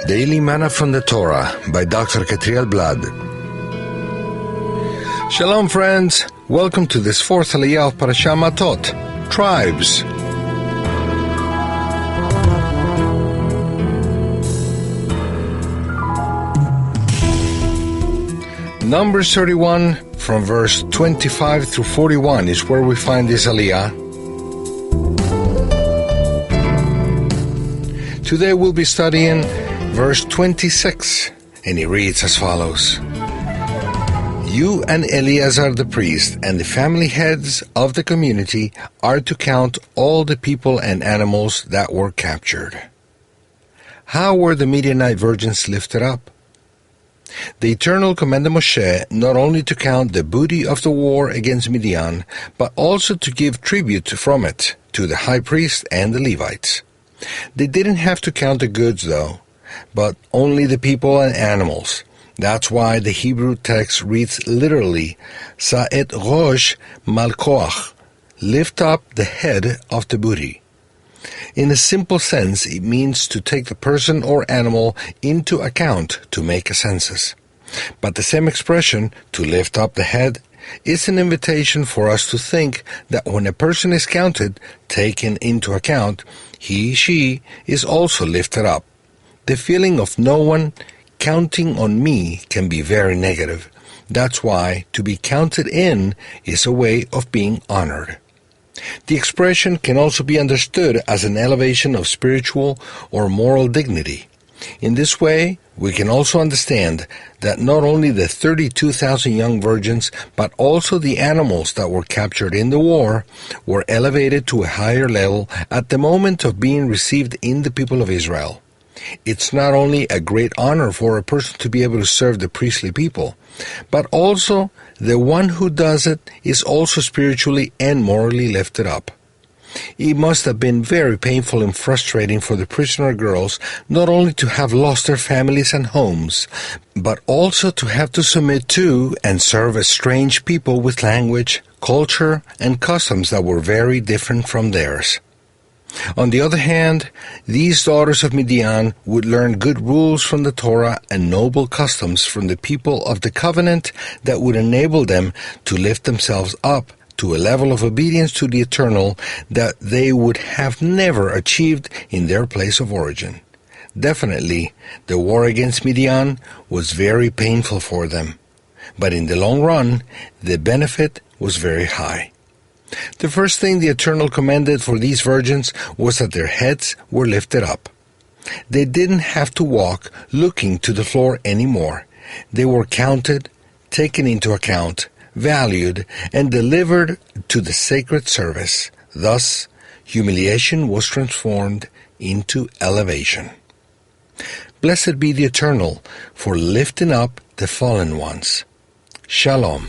Daily Manna from the Torah by Dr. Ketriel Blad. Shalom friends, welcome to this fourth Aliyah of Parashat Mattot, Tribes. Numbers 31 from verse 25 through 41 is where we find this Aliyah. Today we'll be studying verse 26, and it reads as follows. You and Eleazar the priest and the family heads of the community are to count all the people and animals that were captured. How were the Midianite virgins lifted up? The Eternal commanded Moshe not only to count the booty of the war against Midian, but also to give tribute from it to the high priest and the Levites. They didn't have to count the goods, though, but only the people and animals. That's why the Hebrew text reads literally, Sa'et Rosh Malkoach, lift up the head of the booty. In a simple sense, it means to take the person or animal into account to make a census. But the same expression, to lift up the head, is an invitation for us to think that when a person is counted, taken into account, she is also lifted up. The feeling of no one counting on me can be very negative. That's why to be counted in is a way of being honored. The expression can also be understood as an elevation of spiritual or moral dignity. In this way, we can also understand that not only the 32,000 young virgins, but also the animals that were captured in the war were elevated to a higher level at the moment of being received in the people of Israel. It's not only a great honor for a person to be able to serve the priestly people, but also the one who does it is also spiritually and morally lifted up. It must have been very painful and frustrating for the prisoner girls not only to have lost their families and homes, but also to have to submit to and serve a strange people with language, culture, and customs that were very different from theirs. On the other hand, these daughters of Midian would learn good rules from the Torah and noble customs from the people of the covenant that would enable them to lift themselves up to a level of obedience to the Eternal that they would have never achieved in their place of origin. Definitely, the war against Midian was very painful for them, but in the long run, the benefit was very high. The first thing the Eternal commanded for these virgins was that their heads were lifted up. They didn't have to walk looking to the floor anymore. They were counted, taken into account, valued, and delivered to the sacred service. Thus, humiliation was transformed into elevation. Blessed be the Eternal for lifting up the fallen ones. Shalom.